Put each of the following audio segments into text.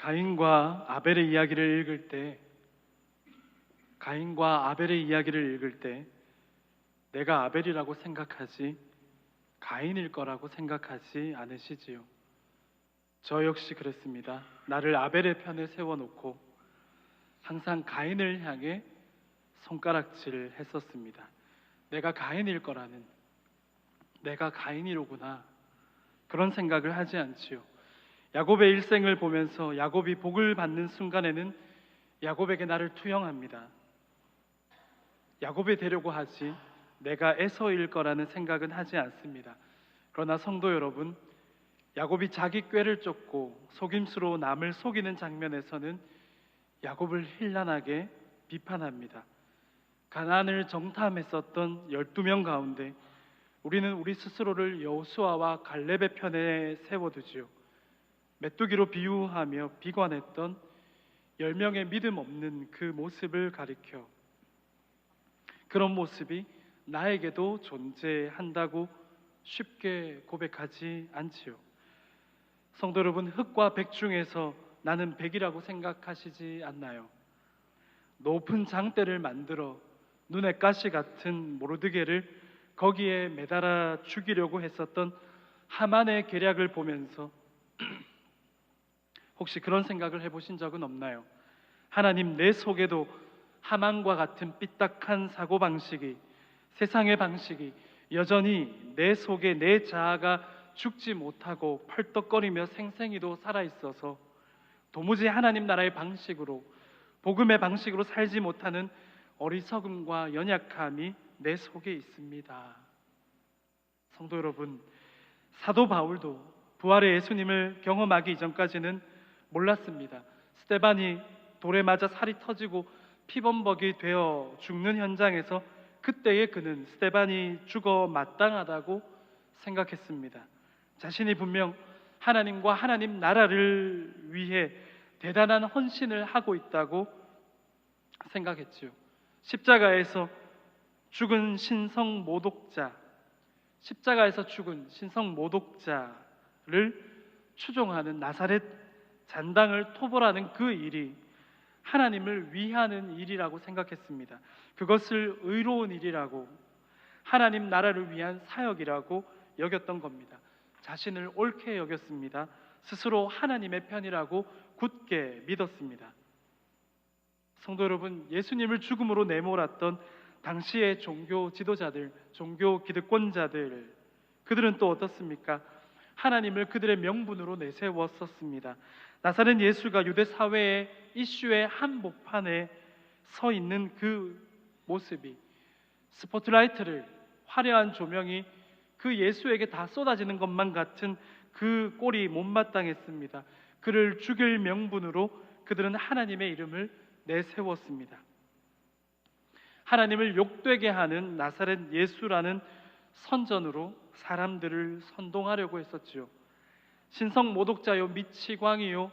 가인과 아벨의 이야기를 읽을 때, 가인과 아벨의 이야기를 읽을 때 내가 아벨이라고 생각하지 가인일 거라고 생각하지 않으시지요? 저 역시 그랬습니다. 나를 아벨의 편에 세워놓고 항상 가인을 향해 손가락질을 했었습니다. 내가 가인일 거라는, 내가 가인이로구나, 그런 생각을 하지 않지요. 야곱의 일생을 보면서 야곱이 복을 받는 순간에는 야곱에게 나를 투영합니다. 야곱이 되려고 하지 내가 에서일 거라는 생각은 하지 않습니다. 그러나 성도 여러분, 야곱이 자기 꾀를 쫓고 속임수로 남을 속이는 장면에서는 야곱을 힐난하게 비판합니다. 가나안을 정탐했었던 12명 가운데 우리는 우리 스스로를 여호수아와 갈렙의 편에 세워두지요. 메뚜기로 비유하며 비관했던 10명의 믿음 없는 그 모습을 가리켜 그런 모습이 나에게도 존재한다고 쉽게 고백하지 않지요. 성도 여러분, 흙과 백 중에서 나는 백이라고 생각하시지 않나요? 높은 장대를 만들어 눈에 가시 같은 모르드게를 거기에 매달아 죽이려고 했었던 하만의 계략을 보면서 혹시 그런 생각을 해보신 적은 없나요? 하나님, 내 속에도 하만과 같은 삐딱한 사고방식이, 세상의 방식이 여전히 내 속에 내 자아가 죽지 못하고 펄떡거리며 생생히도 살아있어서 도무지 하나님 나라의 방식으로, 복음의 방식으로 살지 못하는 어리석음과 연약함이 내 속에 있습니다. 성도 여러분, 사도 바울도 부활의 예수님을 경험하기 이전까지는 몰랐습니다. 스데반이 돌에 맞아 살이 터지고 피범벅이 되어 죽는 현장에서 그때의 그는 스데반이 죽어 마땅하다고 생각했습니다. 자신이 분명 하나님과 하나님 나라를 위해 대단한 헌신을 하고 있다고 생각했지요. 십자가에서 죽은 신성 모독자, 십자가에서 죽은 신성 모독자를 추종하는 나사렛 잔당을 토벌하는 그 일이 하나님을 위하는 일이라고 생각했습니다. 그것을 의로운 일이라고, 하나님 나라를 위한 사역이라고 여겼던 겁니다. 자신을 옳게 여겼습니다. 스스로 하나님의 편이라고 굳게 믿었습니다. 성도 여러분, 예수님을 죽음으로 내몰았던 당시의 종교 지도자들, 종교 기득권자들, 그들은 또 어떻습니까? 하나님을 그들의 명분으로 내세웠었습니다. 나사렛 예수가 유대 사회의 이슈의 한복판에 서 있는 그 모습이, 스포트라이트를, 화려한 조명이 그 예수에게 다 쏟아지는 것만 같은 그 꼴이 못마땅했습니다. 그를 죽일 명분으로 그들은 하나님의 이름을 내세웠습니다. 하나님을 욕되게 하는 나사렛 예수라는 선전으로 사람들을 선동하려고 했었지요. 신성 모독자요 미치광이요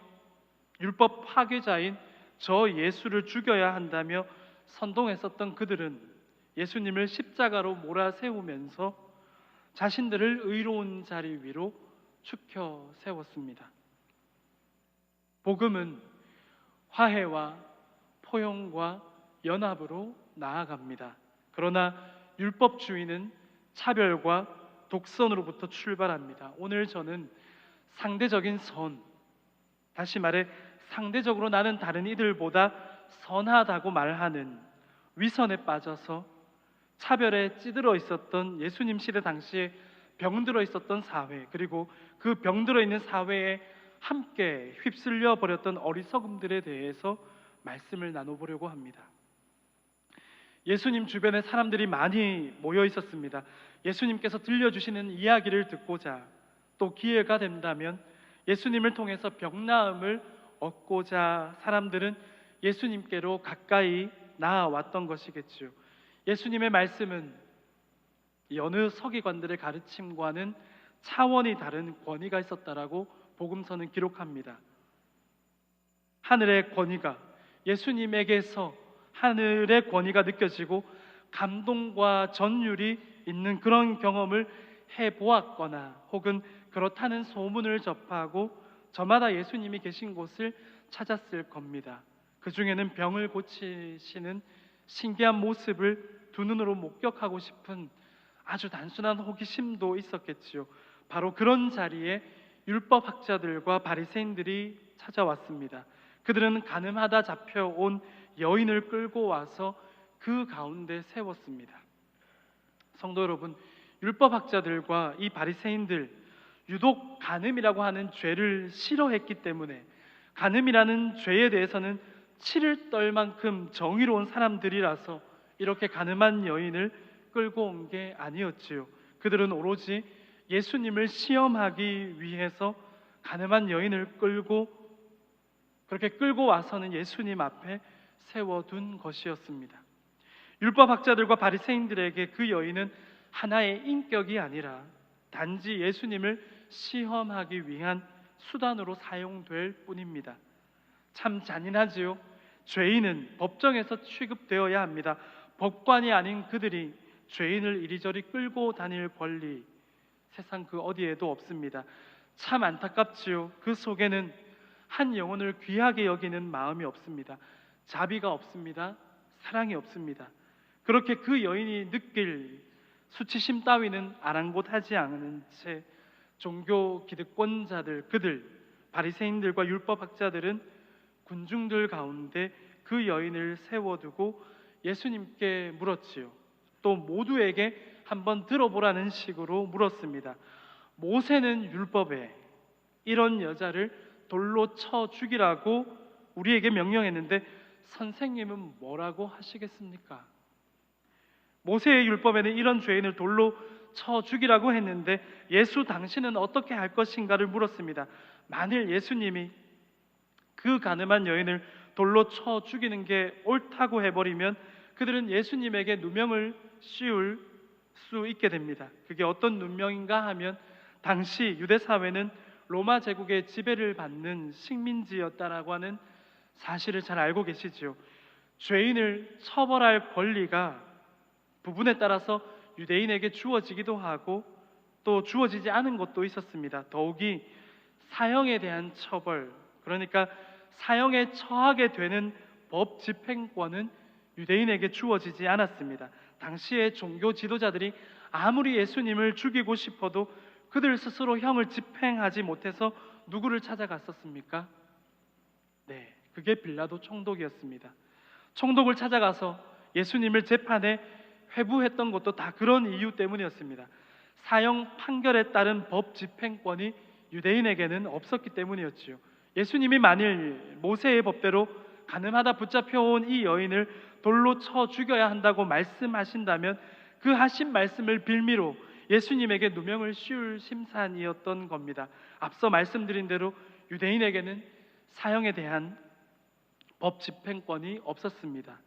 율법 파괴자인 저 예수를 죽여야 한다며 선동했었던 그들은 예수님을 십자가로 몰아세우면서 자신들을 의로운 자리 위로 축혀 세웠습니다. 복음은 화해와 포용과 연합으로 나아갑니다. 그러나 율법주의는 차별과 독선으로부터 출발합니다. 오늘 저는 상대적인 선, 다시 말해 상대적으로 나는 다른 이들보다 선하다고 말하는 위선에 빠져서 차별에 찌들어 있었던 예수님 시대 당시에 병들어 있었던 사회, 그리고 그 병들어 있는 사회에 함께 휩쓸려 버렸던 어리석음들에 대해서 말씀을 나눠보려고 합니다. 예수님 주변에 사람들이 많이 모여 있었습니다. 예수님께서 들려주시는 이야기를 듣고자, 또 기회가 된다면 예수님을 통해서 병나음을 얻고자 사람들은 예수님께로 가까이 나아왔던 것이겠죠. 예수님의 말씀은 여느 서기관들의 가르침과는 차원이 다른 권위가 있었다라고 복음서는 기록합니다. 하늘의 권위가, 예수님에게서 하늘의 권위가 느껴지고 감동과 전율이 있는 그런 경험을 해보았거나 혹은 그렇다는 소문을 접하고 저마다 예수님이 계신 곳을 찾았을 겁니다. 그 중에는 병을 고치시는 신기한 모습을 두 눈으로 목격하고 싶은 아주 단순한 호기심도 있었겠지요. 바로 그런 자리에 율법학자들과 바리새인들이 찾아왔습니다. 그들은 가늠하다 잡혀온 여인을 끌고 와서 그 가운데 세웠습니다. 성도 여러분, 율법학자들과 이 바리새인들 유독 간음이라고 하는 죄를 싫어했기 때문에 간음이라는 죄에 대해서는 치를 떨 만큼 정의로운 사람들이라서 이렇게 간음한 여인을 끌고 온 게 아니었지요. 그들은 오로지 예수님을 시험하기 위해서 간음한 여인을 그렇게 끌고 와서는 예수님 앞에 세워둔 것이었습니다. 율법학자들과 바리새인들에게 그 여인은 하나의 인격이 아니라 단지 예수님을 시험하기 위한 수단으로 사용될 뿐입니다. 참 잔인하지요. 죄인은 법정에서 취급되어야 합니다. 법관이 아닌 그들이 죄인을 이리저리 끌고 다닐 권리 세상 그 어디에도 없습니다. 참 안타깝지요. 그 속에는 한 영혼을 귀하게 여기는 마음이 없습니다. 자비가 없습니다. 사랑이 없습니다. 그렇게 그 여인이 느낄 수치심 따위는 아랑곳하지 않은 채 종교 기득권자들, 그들 바리새인들과 율법학자들은 군중들 가운데 그 여인을 세워두고 예수님께 물었지요. 또 모두에게 한번 들어보라는 식으로 물었습니다. 모세는 율법에 이런 여자를 돌로 쳐 죽이라고 우리에게 명령했는데 선생님은 뭐라고 하시겠습니까? 모세의 율법에는 이런 죄인을 돌로 쳐 죽이라고 했는데 예수 당신은 어떻게 할 것인가를 물었습니다. 만일 예수님이 그 간음한 여인을 돌로 쳐 죽이는 게 옳다고 해버리면 그들은 예수님에게 누명을 씌울 수 있게 됩니다. 그게 어떤 누명인가 하면 당시 유대 사회는 로마 제국의 지배를 받는 식민지였다라고 하는 사실을 잘 알고 계시지요. 죄인을 처벌할 권리가 부분에 따라서 유대인에게 주어지기도 하고 또 주어지지 않은 것도 있었습니다. 더욱이 사형에 대한 처벌, 그러니까 사형에 처하게 되는 법 집행권은 유대인에게 주어지지 않았습니다. 당시의 종교 지도자들이 아무리 예수님을 죽이고 싶어도 그들 스스로 형을 집행하지 못해서 누구를 찾아갔었습니까? 네, 그게 빌라도 총독이었습니다. 총독을 찾아가서 예수님을 재판에 회부했던 것도 다 그런 이유 때문이었습니다. 사형 판결에 따른 법 집행권이 유대인에게는 없었기 때문이었지요. 예수님이 만일 모세의 법대로 간음하다 붙잡혀온 이 여인을 돌로 쳐 죽여야 한다고 말씀하신다면 그 하신 말씀을 빌미로 예수님에게 누명을 씌울 심산이었던 겁니다. 앞서 말씀드린 대로 유대인에게는 사형에 대한 법 집행권이 없었습니다.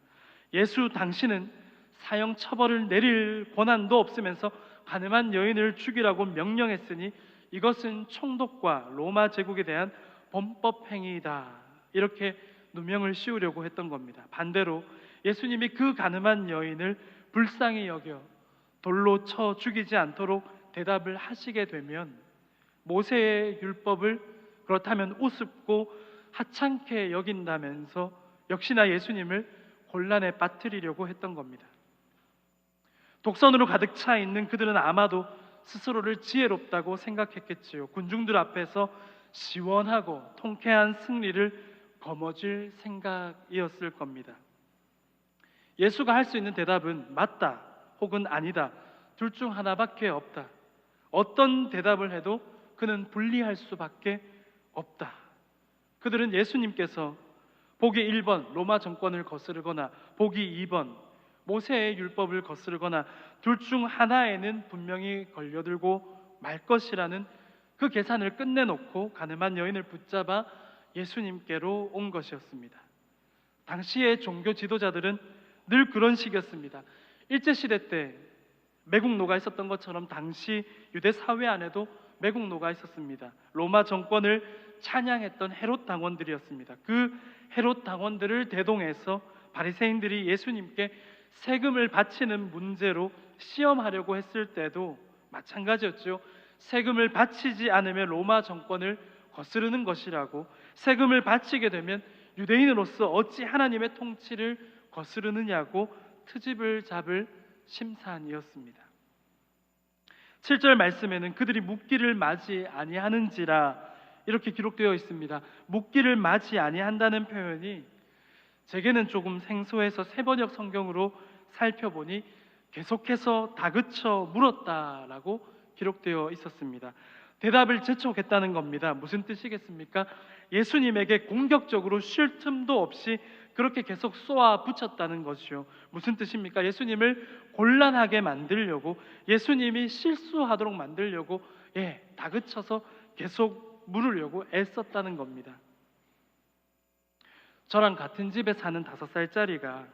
예수 당신은 사형 처벌을 내릴 권한도 없으면서 간음한 여인을 죽이라고 명령했으니 이것은 총독과 로마 제국에 대한 범법 행위이다, 이렇게 누명을 씌우려고 했던 겁니다. 반대로 예수님이 그 간음한 여인을 불쌍히 여겨 돌로 쳐 죽이지 않도록 대답을 하시게 되면 모세의 율법을 그렇다면 우습고 하찮게 여긴다면서 역시나 예수님을 곤란에 빠뜨리려고 했던 겁니다. 독선으로 가득 차 있는 그들은 아마도 스스로를 지혜롭다고 생각했겠지요. 군중들 앞에서 시원하고 통쾌한 승리를 거머쥘 생각이었을 겁니다. 예수가 할 수 있는 대답은 맞다 혹은 아니다, 둘 중 하나밖에 없다. 어떤 대답을 해도 그는 불리할 수밖에 없다. 그들은 예수님께서 보기 1번 로마 정권을 거스르거나 보기 2번 모세의 율법을 거스르거나 둘 중 하나에는 분명히 걸려들고 말 것이라는 그 계산을 끝내놓고 간음한 여인을 붙잡아 예수님께로 온 것이었습니다. 당시의 종교 지도자들은 늘 그런 식이었습니다. 일제시대 때 매국노가 있었던 것처럼 당시 유대 사회 안에도 매국노가 있었습니다. 로마 정권을 찬양했던 헤롯 당원들이었습니다. 그 헤롯 당원들을 대동해서 바리새인들이 예수님께 세금을 바치는 문제로 시험하려고 했을 때도 마찬가지였죠. 세금을 바치지 않으면 로마 정권을 거스르는 것이라고, 세금을 바치게 되면 유대인으로서 어찌 하나님의 통치를 거스르느냐고 트집을 잡을 심산이었습니다. 7절 말씀에는 그들이 묻기를 맞이 아니하는지라 이렇게 기록되어 있습니다. 묻기를 맞이 아니한다는 표현이 제게는 조금 생소해서 세번역 성경으로 살펴보니 계속해서 다그쳐 물었다라고 기록되어 있었습니다. 대답을 재촉했다는 겁니다. 무슨 뜻이겠습니까? 예수님에게 공격적으로 쉴 틈도 없이 그렇게 계속 쏘아 붙였다는 것이요. 무슨 뜻입니까? 예수님을 곤란하게 만들려고, 예수님이 실수하도록 만들려고 다그쳐서 계속 물으려고 애썼다는 겁니다. 저랑 같은 집에 사는 5살짜리가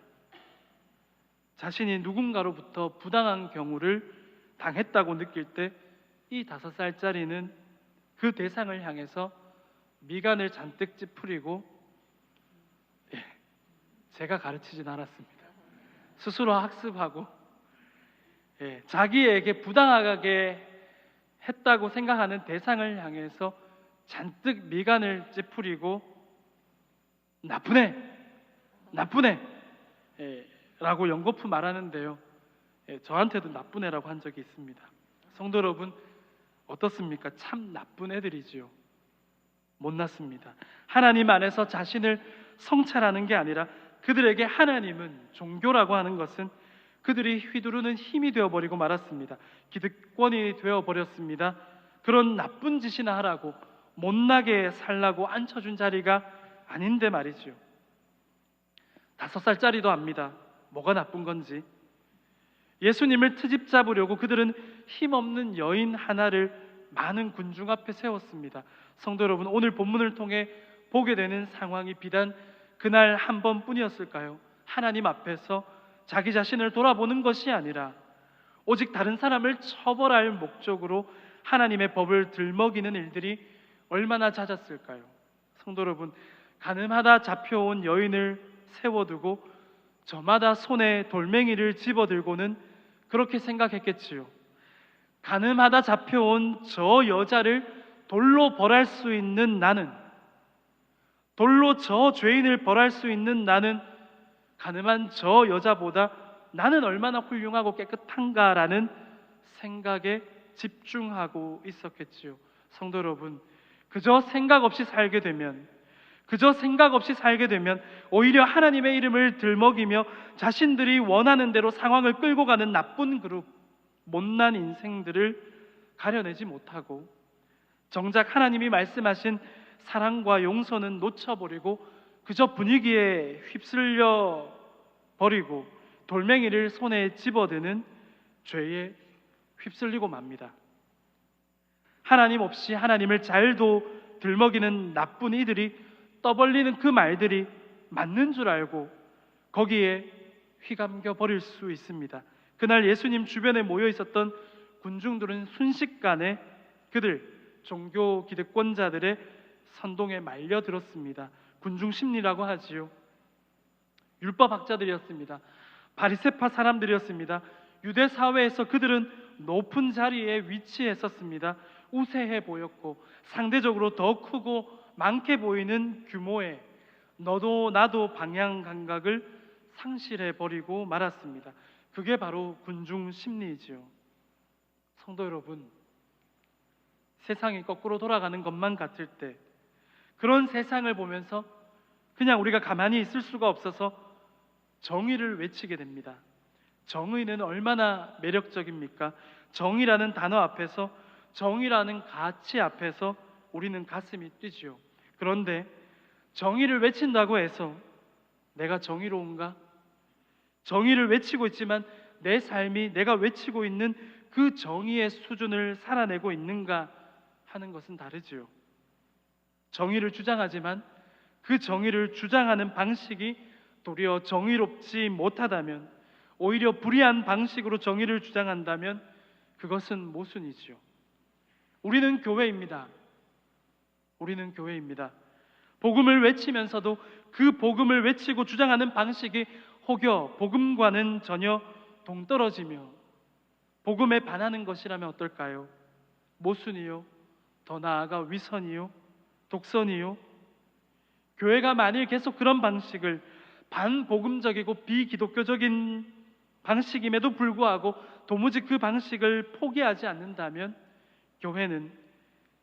자신이 누군가로부터 부당한 경우를 당했다고 느낄 때 이 5살짜리는 그 대상을 향해서 미간을 잔뜩 찌푸리고, 제가 가르치진 않았습니다. 스스로 학습하고 자기에게 부당하게 했다고 생각하는 대상을 향해서 잔뜩 미간을 찌푸리고 나쁘네 라고 연거푸 말하는데요, 저한테도 나쁜 애라고 한 적이 있습니다. 성도 여러분, 어떻습니까? 참 나쁜 애들이지요. 못났습니다. 하나님 안에서 자신을 성찰하는 게 아니라 그들에게 하나님은, 종교라고 하는 것은 그들이 휘두르는 힘이 되어버리고 말았습니다. 기득권이 되어버렸습니다. 그런 나쁜 짓이나 하라고, 못나게 살라고 앉혀준 자리가 아닌데 말이죠. 5살짜리도 압니다. 뭐가 나쁜 건지. 예수님을 트집 잡으려고 그들은 힘없는 여인 하나를 많은 군중 앞에 세웠습니다. 성도 여러분, 오늘 본문을 통해 보게 되는 상황이 비단 그날 한 번뿐이었을까요? 하나님 앞에서 자기 자신을 돌아보는 것이 아니라 오직 다른 사람을 처벌할 목적으로 하나님의 법을 들먹이는 일들이 얼마나 잦았을까요? 성도 여러분, 가늠하다 잡혀온 여인을 세워두고 저마다 손에 돌멩이를 집어들고는 그렇게 생각했겠지요. 가늠하다 잡혀온 저 여자를 돌로 벌할 수 있는 나는, 돌로 저 죄인을 벌할 수 있는 나는 가늠한 저 여자보다 나는 얼마나 훌륭하고 깨끗한가라는 생각에 집중하고 있었겠지요. 성도 여러분, 그저 생각 없이 살게 되면 오히려 하나님의 이름을 들먹이며 자신들이 원하는 대로 상황을 끌고 가는 나쁜 그룹, 못난 인생들을 가려내지 못하고 정작 하나님이 말씀하신 사랑과 용서는 놓쳐버리고 그저 분위기에 휩쓸려 버리고 돌멩이를 손에 집어드는 죄에 휩쓸리고 맙니다. 하나님 없이 하나님을 잘도 들먹이는 나쁜 이들이 떠벌리는 그 말들이 맞는 줄 알고 거기에 휘감겨 버릴 수 있습니다. 그날 예수님 주변에 모여 있었던 군중들은 순식간에 그들 종교 기득권자들의 선동에 말려들었습니다. 군중 심리라고 하지요. 율법학자들이었습니다. 바리새파 사람들이었습니다. 유대 사회에서 그들은 높은 자리에 위치했었습니다. 우세해 보였고 상대적으로 더 크고 많게 보이는 규모의 너도 나도 방향 감각을 상실해 버리고 말았습니다. 그게 바로 군중 심리이지요. 성도 여러분, 세상이 거꾸로 돌아가는 것만 같을 때 그런 세상을 보면서 그냥 우리가 가만히 있을 수가 없어서 정의를 외치게 됩니다. 정의는 얼마나 매력적입니까? 정의라는 단어 앞에서, 정의라는 가치 앞에서 우리는 가슴이 뛰지요. 그런데 정의를 외친다고 해서 내가 정의로운가? 정의를 외치고 있지만 내 삶이 내가 외치고 있는 그 정의의 수준을 살아내고 있는가 하는 것은 다르지요. 정의를 주장하지만 그 정의를 주장하는 방식이 도리어 정의롭지 못하다면, 오히려 불의한 방식으로 정의를 주장한다면 그것은 모순이지요. 우리는 교회입니다. 복음을 외치면서도 그 복음을 외치고 주장하는 방식이 혹여 복음과는 전혀 동떨어지며 복음에 반하는 것이라면 어떨까요? 모순이요? 더 나아가 위선이요? 독선이요. 교회가 만일 계속 그런 방식을 반복음적이고 비기독교적인 방식임에도 불구하고 도무지 그 방식을 포기하지 않는다면 교회는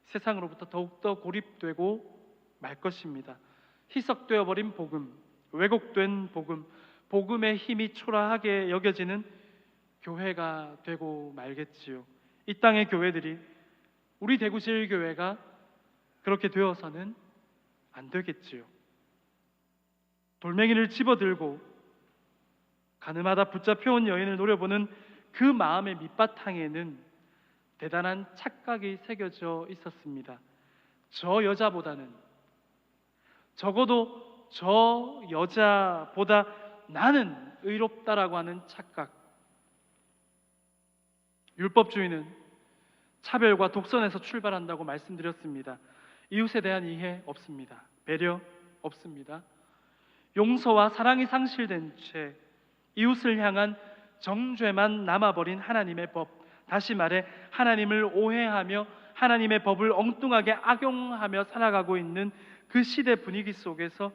세상으로부터 더욱더 고립되고 말 것입니다. 희석되어 버린 복음, 왜곡된 복음, 복음의 힘이 초라하게 여겨지는 교회가 되고 말겠지요. 이 땅의 교회들이, 우리 대구제일교회가 그렇게 되어서는 안 되겠지요. 돌멩이를 집어들고 가늠하다 붙잡혀온 여인을 노려보는 그 마음의 밑바탕에는 대단한 착각이 새겨져 있었습니다. 저 여자보다는, 적어도 저 여자보다 나는 의롭다라고 하는 착각. 율법주의는 차별과 독선에서 출발한다고 말씀드렸습니다. 이웃에 대한 이해 없습니다. 배려 없습니다. 용서와 사랑이 상실된 채 이웃을 향한 정죄만 남아버린 하나님의 법, 다시 말해 하나님을 오해하며 하나님의 법을 엉뚱하게 악용하며 살아가고 있는 그 시대 분위기 속에서,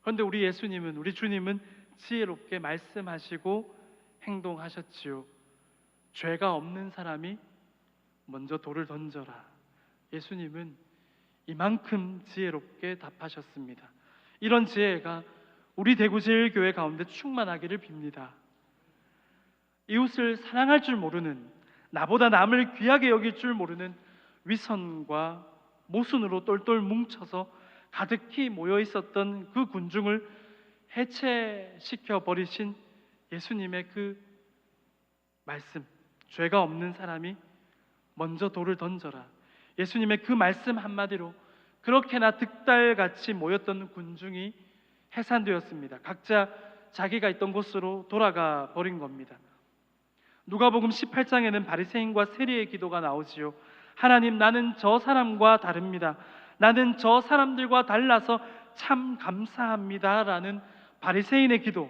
그런데 우리 예수님은, 우리 주님은 지혜롭게 말씀하시고 행동하셨지요. 죄가 없는 사람이 먼저 돌을 던져라. 예수님은 이만큼 지혜롭게 답하셨습니다. 이런 지혜가 우리 대구제일교회 가운데 충만하기를 빕니다. 이웃을 사랑할 줄 모르는, 나보다 남을 귀하게 여길 줄 모르는 위선과 모순으로 똘똘 뭉쳐서 가득히 모여 있었던 그 군중을 해체시켜 버리신 예수님의 그 말씀, 죄가 없는 사람이 먼저 돌을 던져라. 예수님의 그 말씀 한마디로 그렇게나 득달같이 모였던 군중이 해산되었습니다. 각자 자기가 있던 곳으로 돌아가 버린 겁니다. 누가복음 18장에는 바리새인과 세리의 기도가 나오지요. 하나님, 나는 저 사람과 다릅니다. 나는 저 사람들과 달라서 참 감사합니다 라는 바리새인의 기도,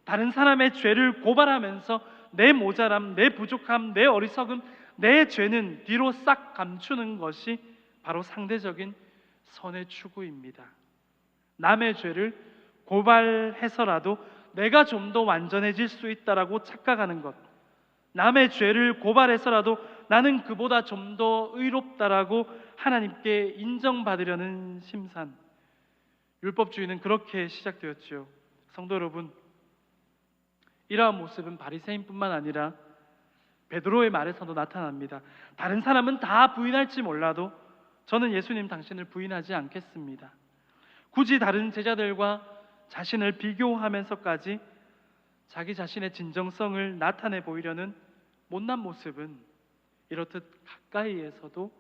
다른 사람의 죄를 고발하면서 내 모자람, 내 부족함, 내 어리석음, 내 죄는 뒤로 싹 감추는 것이 바로 상대적인 선의 추구입니다. 남의 죄를 고발해서라도 내가 좀 더 완전해질 수 있다라고 착각하는 것, 남의 죄를 고발해서라도 나는 그보다 좀 더 의롭다라고 하나님께 인정받으려는 심산. 율법주의는 그렇게 시작되었지요. 성도 여러분, 이러한 모습은 바리새인뿐만 아니라 베드로의 말에서도 나타납니다. 다른 사람은 다 부인할지 몰라도 저는 예수님 당신을 부인하지 않겠습니다. 굳이 다른 제자들과 자신을 비교하면서까지 자기 자신의 진정성을 나타내 보이려는 못난 모습은 이렇듯 가까이에서도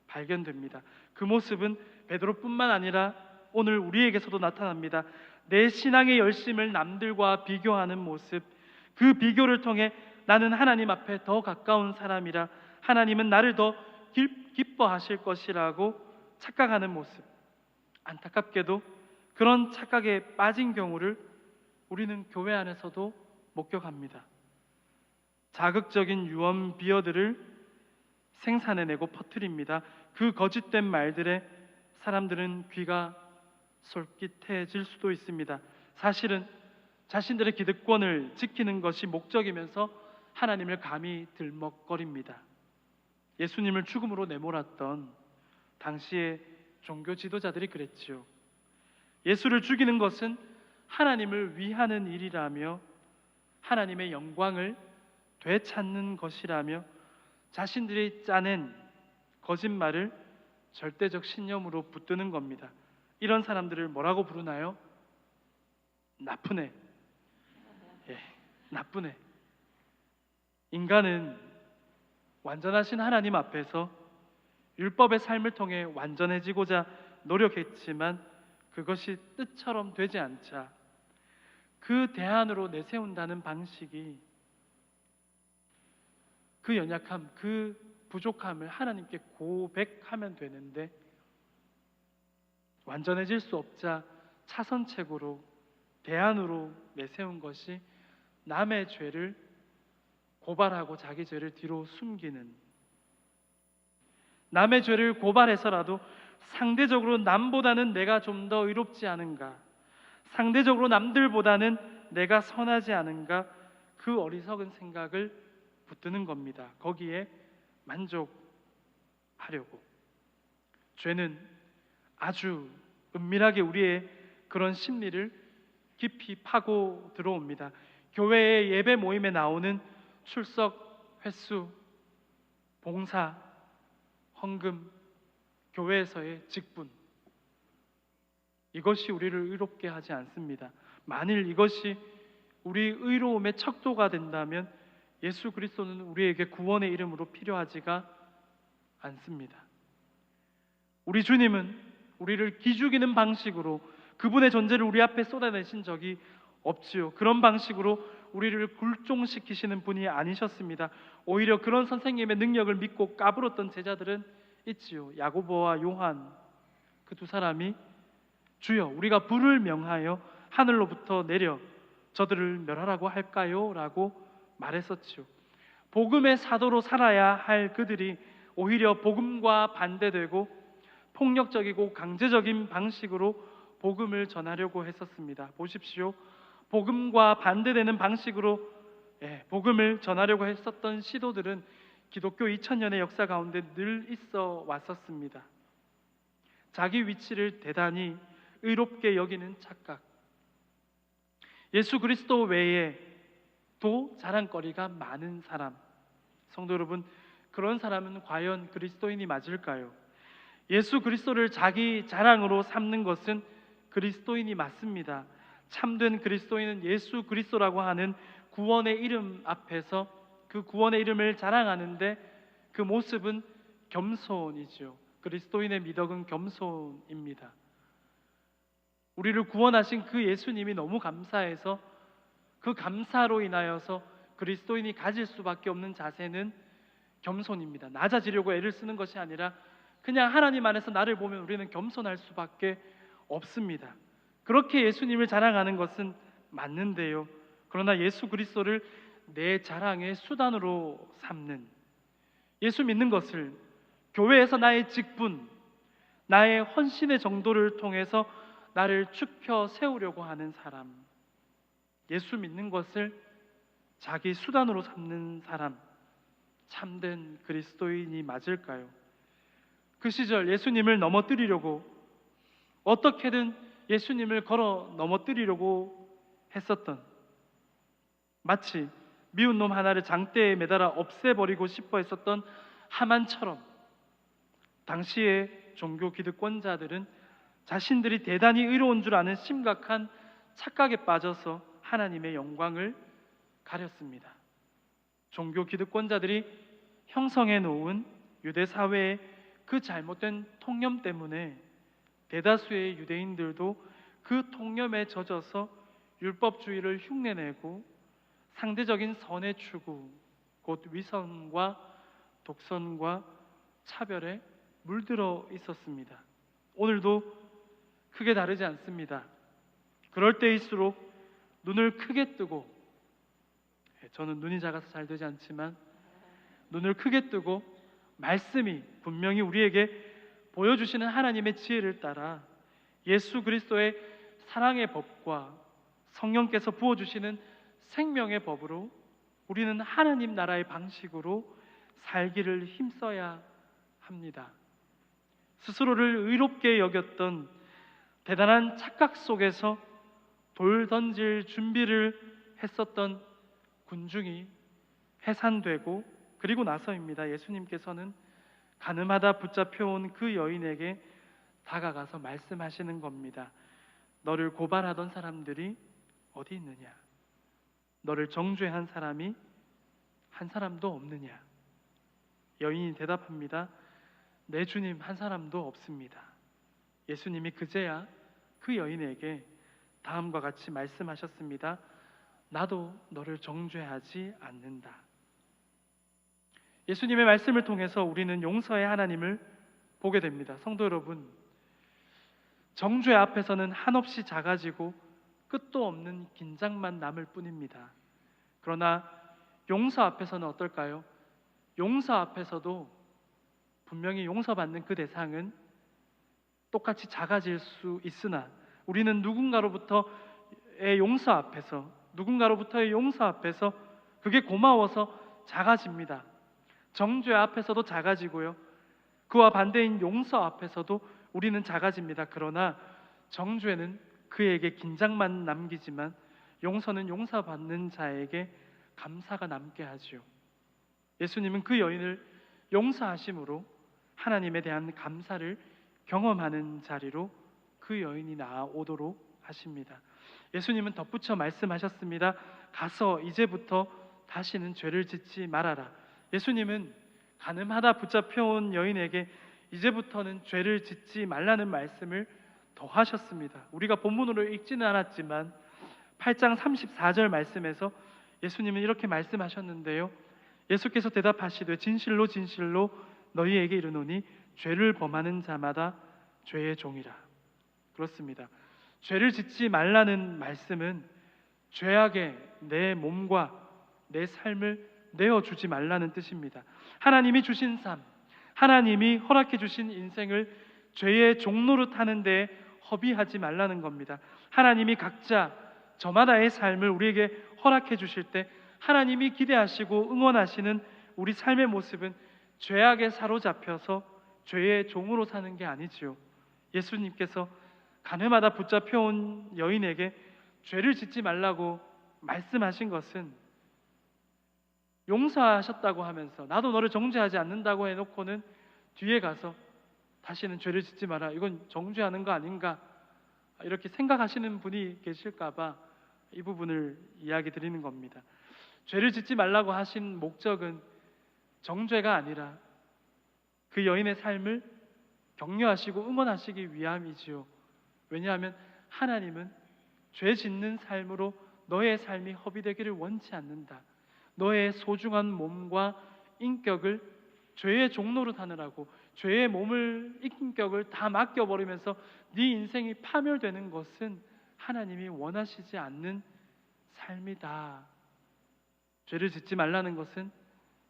발견됩니다. 그 모습은 베드로뿐만 아니라 오늘 우리에게서도 나타납니다. 내 신앙의 열심을 남들과 비교하는 모습, 그 비교를 통해 나는 하나님 앞에 더 가까운 사람이라, 하나님은 나를 더 기뻐하실 것이라고 착각하는 모습. 안타깝게도 그런 착각에 빠진 경우를 우리는 교회 안에서도 목격합니다. 자극적인 유언 비어들을 생산해내고 퍼뜨립니다. 그 거짓된 말들에 사람들은 귀가 솔깃해질 수도 있습니다. 사실은 자신들의 기득권을 지키는 것이 목적이면서 하나님을 감히 들먹거립니다. 예수님을 죽음으로 내몰았던 당시의 종교 지도자들이 그랬지요. 예수를 죽이는 것은 하나님을 위하는 일이라며 하나님의 영광을 되찾는 것이라며 자신들이 짜낸 거짓말을 절대적 신념으로 붙드는 겁니다. 이런 사람들을 뭐라고 부르나요? 나쁜 애. 나쁜 애. 인간은 완전하신 하나님 앞에서 율법의 삶을 통해 완전해지고자 노력했지만 그것이 뜻처럼 되지 않자 그 대안으로 내세운다는 방식이, 그 연약함, 그 부족함을 하나님께 고백하면 되는데 완전해질 수 없자 차선책으로, 대안으로 내세운 것이 남의 죄를 고발하고 자기 죄를 뒤로 숨기는, 남의 죄를 고발해서라도 상대적으로 남보다는 내가 좀 더 의롭지 않은가, 상대적으로 남들보다는 내가 선하지 않은가, 그 어리석은 생각을 붙드는 겁니다. 거기에 만족하려고. 죄는 아주 은밀하게 우리의 그런 심리를 깊이 파고 들어옵니다. 교회의 예배 모임에 나오는 출석 횟수, 봉사, 헌금, 교회에서의 직분, 이것이 우리를 의롭게 하지 않습니다. 만일 이것이 우리 의로움의 척도가 된다면 예수 그리스도는 우리에게 구원의 이름으로 필요하지가 않습니다. 우리 주님은 우리를 기죽이는 방식으로 그분의 존재를 우리 앞에 쏟아내신 적이 없지요. 그런 방식으로 우리를 굴종시키시는 분이 아니셨습니다. 오히려 그런 선생님의 능력을 믿고 까불었던 제자들은 있지요. 야고보와 요한, 그 두 사람이 주여, 우리가 불을 명하여 하늘로부터 내려 저들을 멸하라고 할까요? 라고 말했었지요. 복음의 사도로 살아야 할 그들이 오히려 복음과 반대되고 폭력적이고 강제적인 방식으로 복음을 전하려고 했었습니다. 보십시오. 복음과 반대되는 방식으로 복음을 전하려고 했었던 시도들은 기독교 2000년의 역사 가운데 늘 있어 왔었습니다. 자기 위치를 대단히 의롭게 여기는 착각, 예수 그리스도 외에도 자랑거리가 많은 사람. 성도 여러분, 그런 사람은 과연 그리스도인이 맞을까요? 예수 그리스도를 자기 자랑으로 삼는 것은 그리스도인이 맞습니다. 참된 그리스도인은 예수 그리스도라고 하는 구원의 이름 앞에서 그 구원의 이름을 자랑하는데 그 모습은 겸손이죠. 그리스도인의 미덕은 겸손입니다. 우리를 구원하신 그 예수님이 너무 감사해서 그 감사로 인하여서 그리스도인이 가질 수밖에 없는 자세는 겸손입니다. 낮아지려고 애를 쓰는 것이 아니라 그냥 하나님 안에서 나를 보면 우리는 겸손할 수밖에 없습니다. 그렇게 예수님을 자랑하는 것은 맞는데요. 그러나 예수 그리스도를 내 자랑의 수단으로 삼는, 예수 믿는 것을 교회에서 나의 직분, 나의 헌신의 정도를 통해서 나를 축혀 세우려고 하는 사람, 예수 믿는 것을 자기 수단으로 삼는 사람, 참된 그리스도인이 맞을까요? 그 시절 예수님을 넘어뜨리려고, 어떻게든 예수님을 걸어 넘어뜨리려고 했었던, 마치 미운 놈 하나를 장대에 매달아 없애버리고 싶어 했었던 하만처럼 당시의 종교 기득권자들은 자신들이 대단히 의로운 줄 아는 심각한 착각에 빠져서 하나님의 영광을 가렸습니다. 종교 기득권자들이 형성해 놓은 유대 사회의 그 잘못된 통념 때문에 대다수의 유대인들도 그 통념에 젖어서 율법주의를 흉내내고 상대적인 선의 추구, 곧 위선과 독선과 차별에 물들어 있었습니다. 오늘도 크게 다르지 않습니다. 그럴 때일수록 눈을 크게 뜨고, 저는 눈이 작아서 잘 되지 않지만 눈을 크게 뜨고 말씀이 분명히 우리에게 보여주시는 하나님의 지혜를 따라 예수 그리스도의 사랑의 법과 성령께서 부어주시는 생명의 법으로 우리는 하나님 나라의 방식으로 살기를 힘써야 합니다. 스스로를 의롭게 여겼던 대단한 착각 속에서 돌 던질 준비를 했었던 군중이 해산되고, 그리고 나서입니다. 예수님께서는 가늠하다 붙잡혀온 그 여인에게 다가가서 말씀하시는 겁니다. 너를 고발하던 사람들이 어디 있느냐? 너를 정죄한 사람이 한 사람도 없느냐? 여인이 대답합니다. 내 주님, 한 사람도 없습니다. 예수님이 그제야 그 여인에게 다음과 같이 말씀하셨습니다. 나도 너를 정죄하지 않는다. 예수님의 말씀을 통해서 우리는 용서의 하나님을 보게 됩니다. 성도 여러분, 정죄 앞에서는 한없이 작아지고 끝도 없는 긴장만 남을 뿐입니다. 그러나 용서 앞에서는 똑같이 작아질 수 있으나 우리는 누군가로부터의 용서 앞에서 그게 고마워서 작아집니다. 정죄 앞에서도 작아지고요. 그와 반대인 용서 앞에서도 우리는 작아집니다. 그러나 정죄는 그에게 긴장만 남기지만 용서는 용서받는 자에게 감사가 남게 하지요. 예수님은 그 여인을 용서하심으로 하나님에 대한 감사를 경험하는 자리로 그 여인이 나아오도록 하십니다. 예수님은 덧붙여 말씀하셨습니다. 가서 이제부터 다시는 죄를 짓지 말아라. 예수님은 가늠하다 붙잡혀온 여인에게 이제부터는 죄를 짓지 말라는 말씀을 더하셨습니다. 우리가 본문으로 읽지는 않았지만 8장 34절 말씀에서 예수님은 이렇게 말씀하셨는데요. 예수께서 대답하시되 진실로 진실로 너희에게 이르노니 죄를 범하는 자마다 죄의 종이라. 그렇습니다. 죄를 짓지 말라는 말씀은 죄악에 내 몸과 내 삶을 내어주지 말라는 뜻입니다. 하나님이 주신 삶, 하나님이 허락해 주신 인생을 죄의 종노릇 하는 데 허비하지 말라는 겁니다. 하나님이 각자 저마다의 삶을 우리에게 허락해 주실 때 하나님이 기대하시고 응원하시는 우리 삶의 모습은 죄악에 사로잡혀서 죄의 종으로 사는 게 아니지요. 예수님께서 가늠하다 붙잡혀온 여인에게 죄를 짓지 말라고 말씀하신 것은 용서하셨다고 하면서 나도 너를 정죄하지 않는다고 해놓고는 뒤에 가서 다시는 죄를 짓지 마라, 이건 정죄하는 거 아닌가, 이렇게 생각하시는 분이 계실까봐 이 부분을 이야기 드리는 겁니다. 죄를 짓지 말라고 하신 목적은 정죄가 아니라 그 여인의 삶을 격려하시고 응원하시기 위함이지요. 왜냐하면 하나님은 죄 짓는 삶으로 너의 삶이 허비되기를 원치 않는다. 너의 소중한 몸과 인격을 죄의 종노릇 하느라고 죄의 몸을, 인격을 다 맡겨버리면서 네 인생이 파멸되는 것은 하나님이 원하시지 않는 삶이다. 죄를 짓지 말라는 것은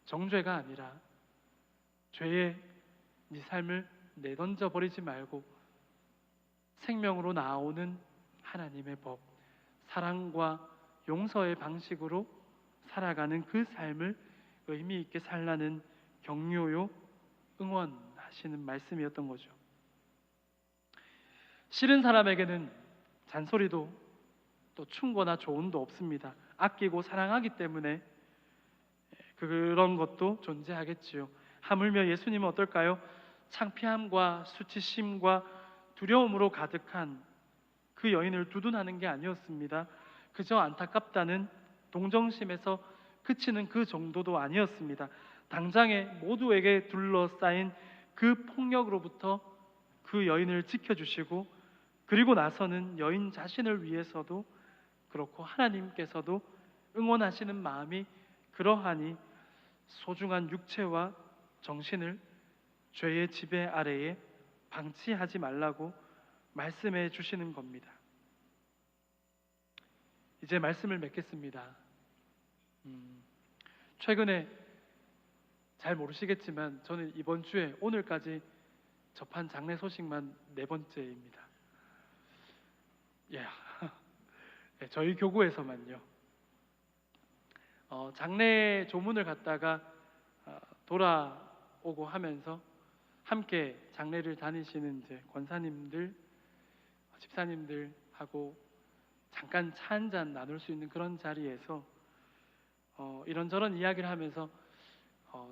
정죄가 아니라 죄의 네 삶을 내던져 버리지 말고 생명으로 나오는 하나님의 법, 사랑과 용서의 방식으로 살아가는 그 삶을 의미 있게 살라는 격려요, 응원하시는 말씀이었던 거죠. 싫은 사람에게는 잔소리도 또 충고나 조언도 없습니다. 아끼고 사랑하기 때문에 그런 것도 존재하겠지요. 하물며 예수님은 어떨까요? 창피함과 수치심과 두려움으로 가득한 그 여인을 두둔하는 게 아니었습니다. 그저 안타깝다는 동정심에서 그치는 그 정도도 아니었습니다. 당장에 모두에게 둘러싸인 그 폭력으로부터 그 여인을 지켜주시고, 그리고 나서는 여인 자신을 위해서도 그렇고 하나님께서도 응원하시는 마음이 그러하니 소중한 육체와 정신을 죄의 지배 아래에 방치하지 말라고 말씀해 주시는 겁니다. 이제 말씀을 맺겠습니다. 최근에 잘 모르시겠지만 저는 이번 주에 오늘까지 접한 장례 소식만 4번째입니다. 저희 교구에서만요. 장례 조문을 갔다가 돌아오고 하면서 함께 장례를 다니시는 이제 권사님들, 집사님들하고 잠깐 차 한잔 나눌 수 있는 그런 자리에서 이런저런 이야기를 하면서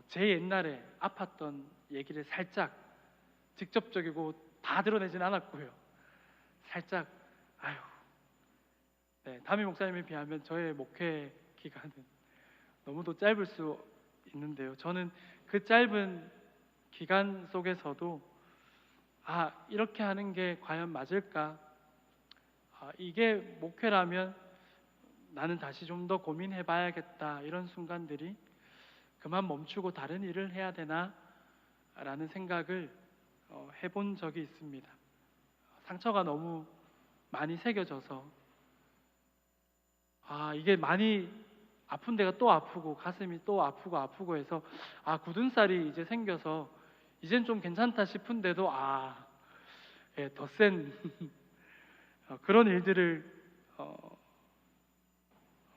제 옛날에 아팠던 얘기를 살짝, 직접적이고 다 드러내진 않았고요, 살짝 담임 목사님에 비하면 저의 목회 기간은 너무도 짧을 수 있는데요, 저는 그 짧은 기간 속에서도 이렇게 하는 게 과연 맞을까? 이게 목회라면 나는 다시 좀 더 고민해 봐야겠다, 이런 순간들이 그만 멈추고 다른 일을 해야 되나? 라는 생각을 해본 적이 있습니다. 상처가 너무 많이 새겨져서 이게 많이 아픈 데가 또 아프고 가슴이 또 아프고 해서 굳은 살이 이제 생겨서 이젠 좀 괜찮다 싶은데도 더 센 그런 일들을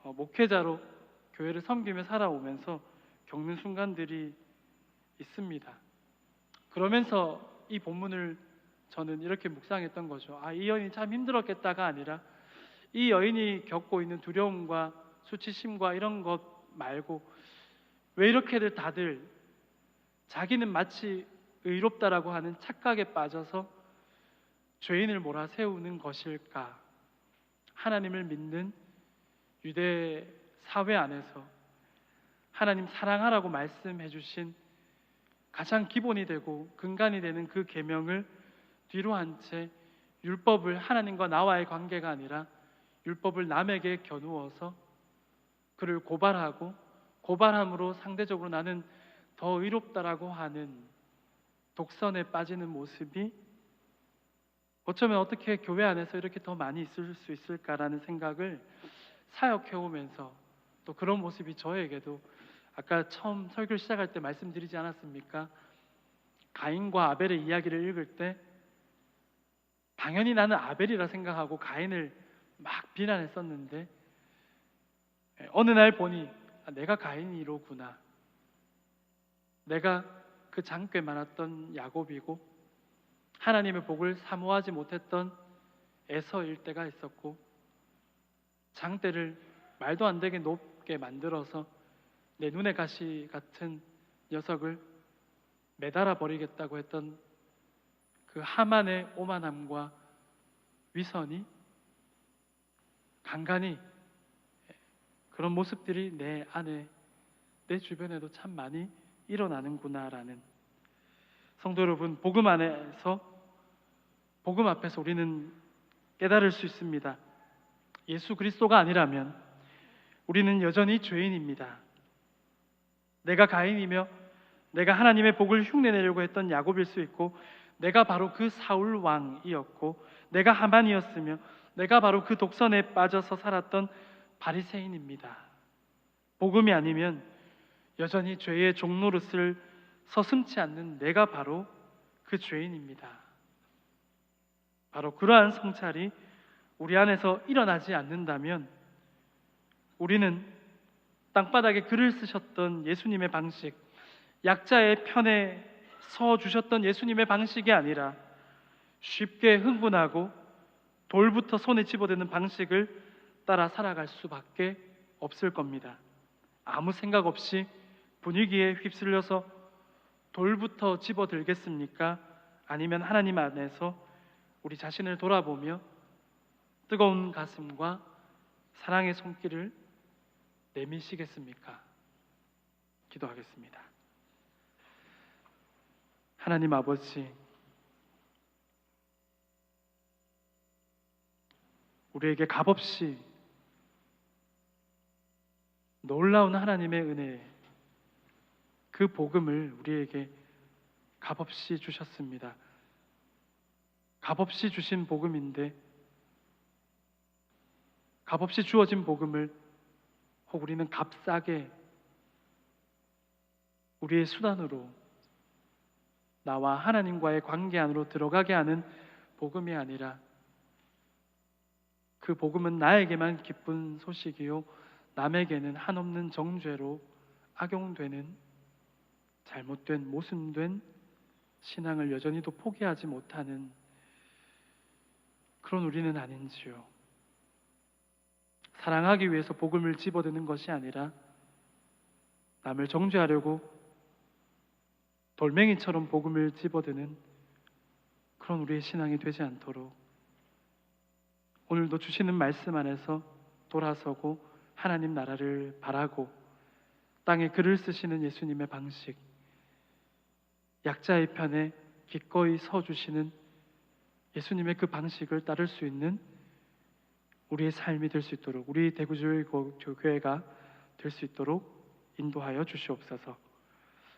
목회자로 교회를 섬기며 살아오면서 겪는 순간들이 있습니다. 그러면서 이 본문을 저는 이렇게 묵상했던 거죠. 이 여인이 참 힘들었겠다가 아니라 이 여인이 겪고 있는 두려움과 수치심과 이런 것 말고 왜 이렇게들 다들 자기는 마치 의롭다라고 하는 착각에 빠져서 죄인을 몰아세우는 것일까? 하나님을 믿는 유대 사회 안에서 하나님 사랑하라고 말씀해 주신 가장 기본이 되고 근간이 되는 그 계명을 뒤로 한 채 율법을 하나님과 나와의 관계가 아니라 율법을 남에게 겨누어서 그를 고발하고 고발함으로 상대적으로 나는 더 의롭다라고 하는 독선에 빠지는 모습이 어쩌면 어떻게 교회 안에서 이렇게 더 많이 있을 수 있을까라는 생각을 사역해오면서 또 그런 모습이 저에게도 아까 처음 설교를 시작할 때 말씀드리지 않았습니까? 가인과 아벨의 이야기를 읽을 때 당연히 나는 아벨이라 생각하고 가인을 막 비난했었는데 어느 날 보니 내가 가인이로구나. 내가 그 장꽤 많았던 야곱이고 하나님의 복을 사모하지 못했던 에서일 때가 있었고 장대를 말도 안 되게 높게 만들어서 내 눈의 가시 같은 녀석을 매달아 버리겠다고 했던 그 하만의 오만함과 위선이 간간히 그런 모습들이 내 안에 내 주변에도 참 많이 일어나는구나라는 성도 여러분, 복음 안에서 복음 앞에서 우리는 깨달을 수 있습니다. 예수 그리스도가 아니라면 우리는 여전히 죄인입니다. 내가 가인이며 내가 하나님의 복을 흉내내려고 했던 야곱일 수 있고 내가 바로 그 사울 왕이었고 내가 하만이었으며 내가 바로 그 독선에 빠져서 살았던 바리새인입니다. 복음이 아니면 여전히 죄의 종노릇을 서슴지 않는 내가 바로 그 죄인입니다. 바로 그러한 성찰이 우리 안에서 일어나지 않는다면 우리는 땅바닥에 글을 쓰셨던 예수님의 방식, 약자의 편에 서 주셨던 예수님의 방식이 아니라 쉽게 흥분하고 돌부터 손에 집어드는 방식을 따라 살아갈 수밖에 없을 겁니다. 아무 생각 없이 분위기에 휩쓸려서 돌부터 집어들겠습니까? 아니면 하나님 안에서 우리 자신을 돌아보며 뜨거운 가슴과 사랑의 손길을 내미시겠습니까? 기도하겠습니다. 하나님 아버지, 우리에게 값없이 놀라운 하나님의 은혜, 그 복음을 우리에게 값없이 주셨습니다. 값없이 주신 복음인데 값없이 주어진 복음을 혹 우리는 값싸게 우리의 수단으로 나와 하나님과의 관계 안으로 들어가게 하는 복음이 아니라 그 복음은 나에게만 기쁜 소식이요 남에게는 한없는 정죄로 악용되는 잘못된 모순된 신앙을 여전히도 포기하지 못하는 그런 우리는 아닌지요. 사랑하기 위해서 복음을 집어드는 것이 아니라 남을 정죄하려고 돌멩이처럼 복음을 집어드는 그런 우리의 신앙이 되지 않도록 오늘도 주시는 말씀 안에서 돌아서고 하나님 나라를 바라고 땅에 글을 쓰시는 예수님의 방식, 약자의 편에 기꺼이 서주시는 예수님의 그 방식을 따를 수 있는 우리의 삶이 될 수 있도록, 우리 대구교회가 될 수 있도록 인도하여 주시옵소서.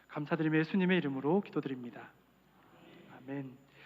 감사드리며 예수님의 이름으로 기도드립니다. 아멘.